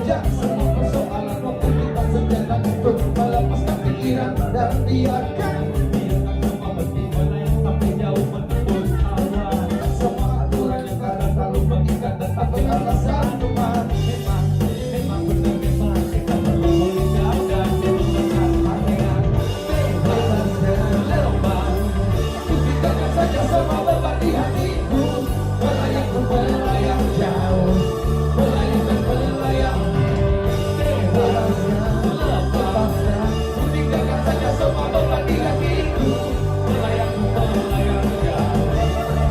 saja semua persoalan waktu kita sejenak untuk melepaskan pikiran dan biarkan semua bagaimana yang sampai jauh menembus awan. Semua aturan yang kadang selalu mengikat dan tak beralasan. Cuma memang benar memang kita perlu meninggal dan mendengar pakaian bebas terlempar. Ku tinggalkan saja semua beban di hatiku, melayang ku melayang jauh, melayang dan melayang bebas terlempar. Ku tinggalkan saja semua beban di hatiku, melayang ku melayang jauh,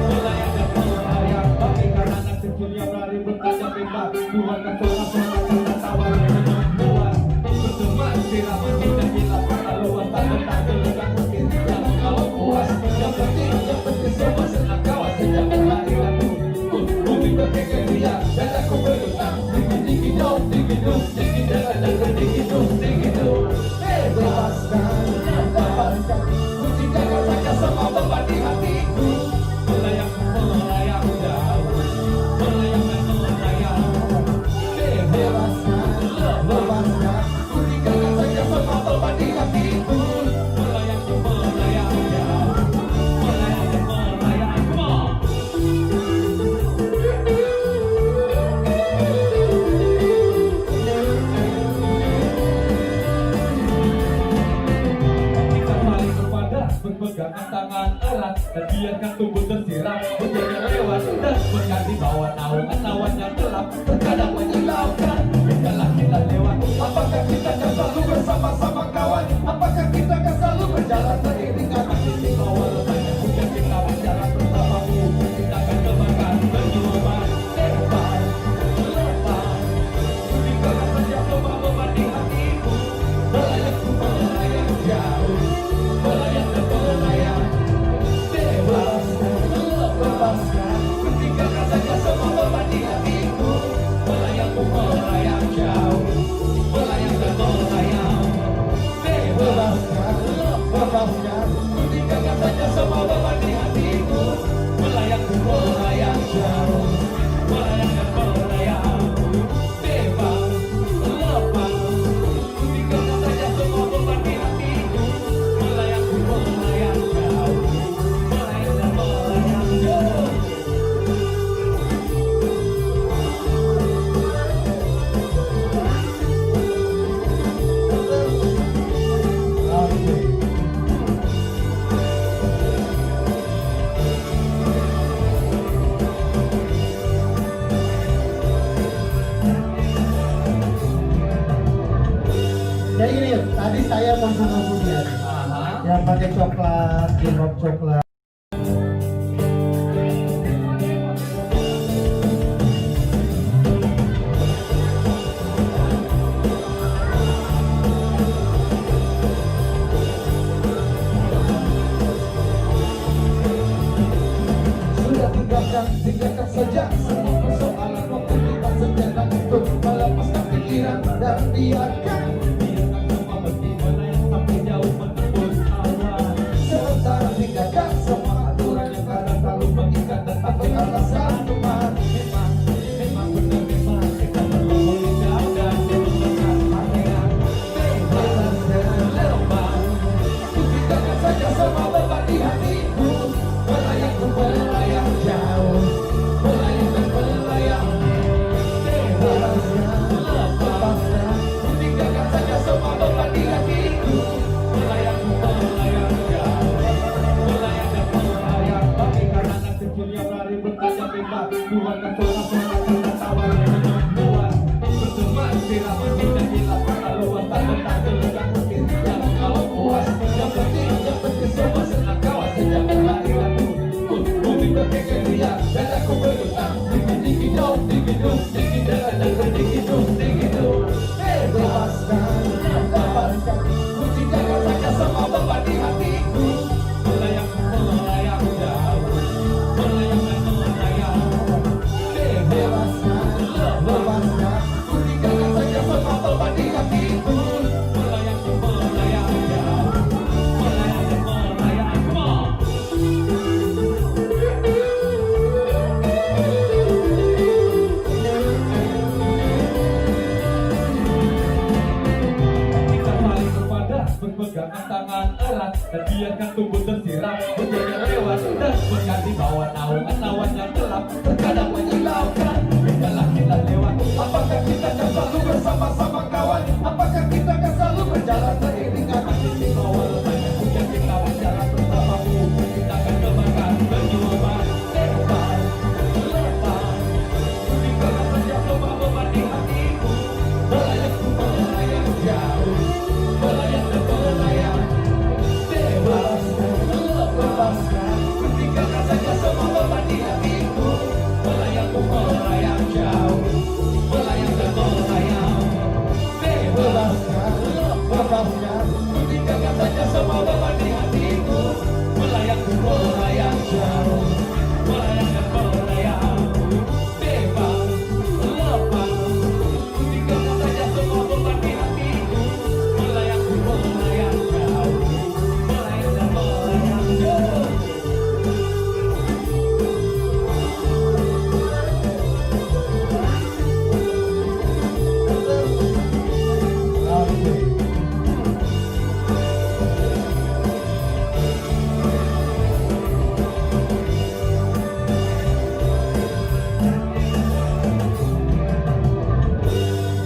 melayang dan melayang. Bagaikan anak kecil yang lari bertajam bebas, keluarkan suara-suara kata tawa yang membuat berteman sirama tidak gila kata luas tak betah gelegang mungkin yang kau puas. Yang penting semua senang kawan sejak berlari lalu bumi berkekeh dia dan aku berutang digi dong digi dan digi dong bebaskan lepaskan. Ku tinggalkan saja semua beban di hatiku, melayang melayang jauh, melayang dan melayang bebaskan lepaskan. Ku tinggalkan saja semua beban di hatiku, melayang melayang jauh, melayang dan melayang. Come on. Kita saling berpadas, berpegangan tangan erat dan biarkan tubuh tersirat hujannya lewat dan berganti bawa naungan awan yang gelap terkadang menyilaukan. Biarlah kita lewat. Apakah kita akan selalu bersama-sama kawan? Apakah kita akan selalu berjalan beriringan? Di bawah lebatnya hujan kita berjalan bersamamu. Kita akan terbakar berjuang lebar lebar. Ku tinggalkan saja semua beban di hatiku, melayang ku melayang jauh, melayang dan melayang bebas lepaskan. Ku tinggalkan saja semua beban di hatiku, melayang ku melayang jauh, melayang dan melayang bebas lepaskan. Ku tinggalkan saja semua beban di hatiku, melayang ku melayang jauh, melayang dan melayang bebas lepas. Ku tinggalkan saja semua beban di hatiku, melayang ku melayang jauh, melayang dan melayang jauh. Jadi gini, tadi saya mau sama dia yang pakai coklat, jilbab coklat. Sudah tinggalkan saja semua persoalan waktu kita sejenak untuk melepaskan pikiran dan biarkan semua bagaimana yang sampai jauh menembus awan. Sementara tinggalkan semua aturan yang kadang selalu mengikat dan tak beralasan. Cuma memang benar memang kita perlu meninggal dan mendengar pakaian bebas terlempar. Ku tinggalkan saja semua beban di hatiku, melayang ku melayang jauh, melayang dan melayang bebas lepaskan. Ku tinggalkan saja semua beban di hatiku, melayang ku melayang jauh, melayang dan melayang. Bagaikan anak kecil yang lari bertajam bebas, keluarkan suara-suara kata tawa yang membuat berteman sirama tidak gila kata luas tak betah gelegang mungkin yang kau puas. Yang penting semua senang kawan sejak berlari lalu bumi berkekeh dia dan aku berutang digi dong digi dan digi dong bebaskan lepaskan. Ku tinggalkan saja semua beban di hatiku, melayang melayang jauh, melayang dan melayang bebaskan lepaskan. Ku tinggalkan saja semua beban di hatiku, melayang melayang jauh, melayang dan melayang. Come on.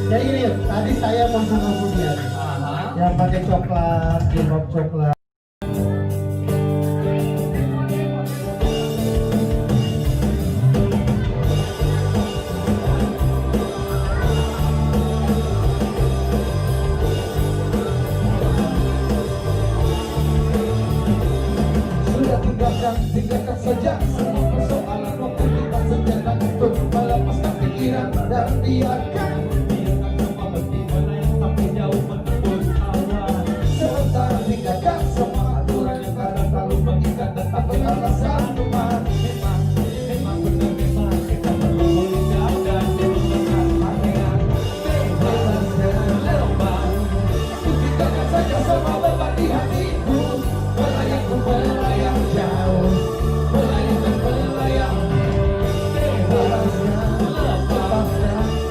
Ya ini tadi saya mau suruh dia yang pakai coklat, jilbab coklat. Sudah tinggalkan saja semua persoalan waktu kita sejalan untuk melepaskan pikiran dan biarkan semua bagaimana yang sampai jauh menembus awan. Sementara tinggalkan semua aturan yang kadang selalu mengikat dan tak beralasan cuma memang benar memang kita perlu menghindar dan melepaskan pakaian bebas dan lepas. Aku tinggalkan saja semua beban di hatiku, melayang ku melayang jauh, melayang dan melayang bebas dan lepas.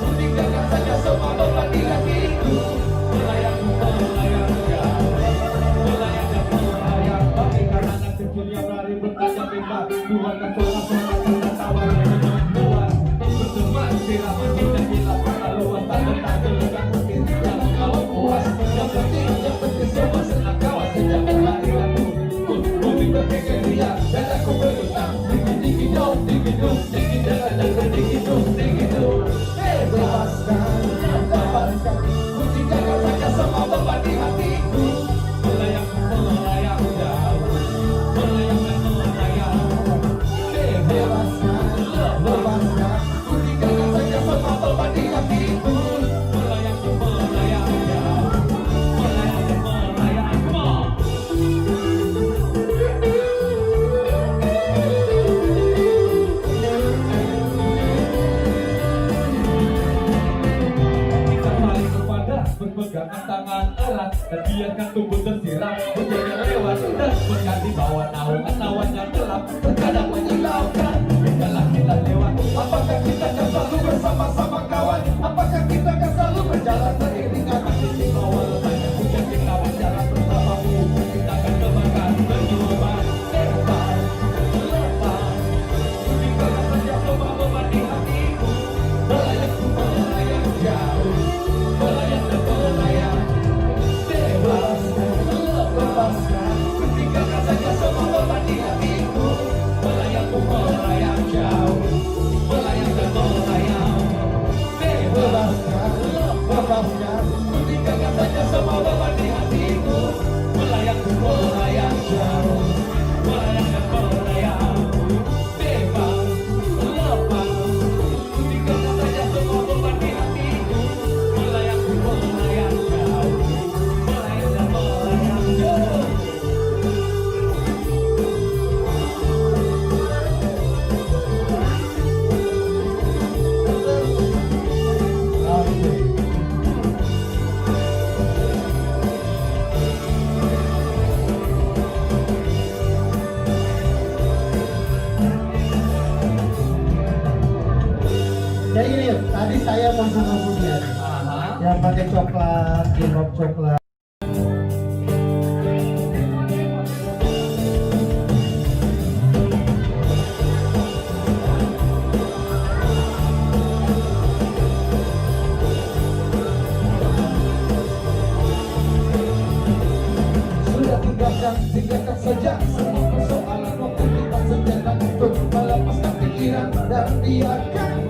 Ku tinggalkan saja semua beban di hatiku, melayang ku melayang jauh, melayang dan melayang bagaikan anak kecil yang lari bertajam bebas. Keluarkan suara-suara tertawa yang membuat berteman siraman tidak hilang kata luas tak letak gelegan mungkin jangan kau puas. Yang penting semua senang kawan sejak hari lalu. Bumi berkeke ria dan aku berutang dingin dong, dingin jangan dingin dong. Bebaskan, lepaskan, ku tinggalkan saja semua beban di hatiku, melayang jauh, melayang dan melayang. Bebaskan, lepaskan, ku tinggalkan saja semua beban di hatiku, melayang jauh, melayang dan melayang. Come on. Kita saling berpada, berpegangan tangan erat dan biarkan tubuh tersiram menjadi lewat dan berganti bawa naungan awan yang gelap terkadang menyilaukan. Biarlah kita lewat. Apakah kita akan selalu bersama-sama kawan? Apakah kita akan selalu berjalan beriringan? Di bawah lebatnya hujan kita berjalan bersamamu. Kita akan kembangkan kehidupan lepas. Ku tinggalkan saja semua beban di hatiku, melayang ku melayang jauh, melayang dan melayang. Bebaskan, lepaskan, ku tinggalkan saja semua beban di hatiku, melayang ku melayang jauh, melayang dan melayang. Bebaskan, lepaskan, ku tinggalkan saja semua beban di hatiku, melayang ku melayang jauh, melayang dan melayang. Bebas, lepas, ku tinggalkan saja semua beban di hatiku, melayang ku melayang jauh, melayang dan melayang. Ya ini tadi saya mau suruh dia yang pakai coklat, jilbab coklat. Sudah tinggalkan saja semua persoalan waktu kita sejalan untuk melepaskan pikiran dan biarkan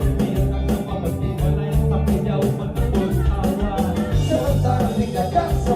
semua bagaimana yang sampai jauh menembus awan. Sementara tinggalkan semua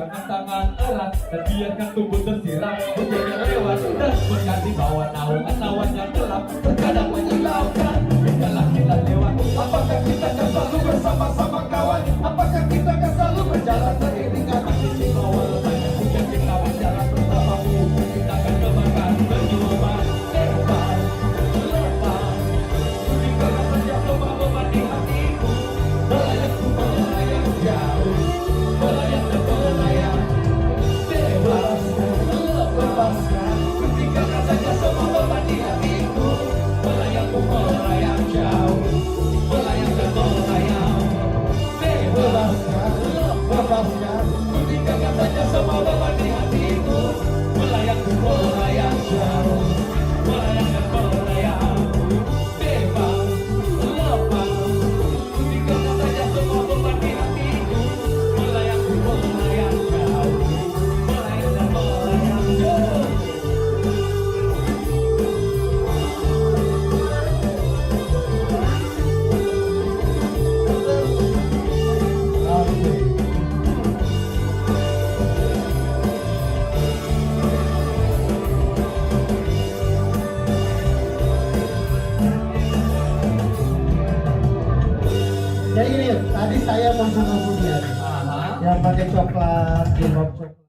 Pegangkan tangan erat dan biarkan tubuh tersirat menjadi lewat dan berganti bawa naungan awan yang gelap terkadang menyilaukan. Biarlah kita lewat. Apakah kita akan selalu bersama-sama kawan? Apakah kita akan selalu berjalan beriringan? Di bawah banyak hujan kita berjalan bersamamu. Kita akan kembangkan penyuapan lepas lepas. Tinggalkan saja semua beban di hatiku. Melayangku melayang jauh, melayang dan melayang bebas, lepaskan. Tinggalkan saja semua beban di hatiku. Melayangku melayang jauh, melayang dan melayang bebas, lepaskan. Tinggalkan saja semua beban di hatiku. Melayangku melayang jauh, melayang dan melayang bebas, lepas. Tinggalkan saja semua beban di hatiku. Melayangku melayang jauh, melayang dan melayang jauh. Oke. Jadi gini, tadi saya mau suruh dia Aha. yang pakai coklat, jilbab coklat.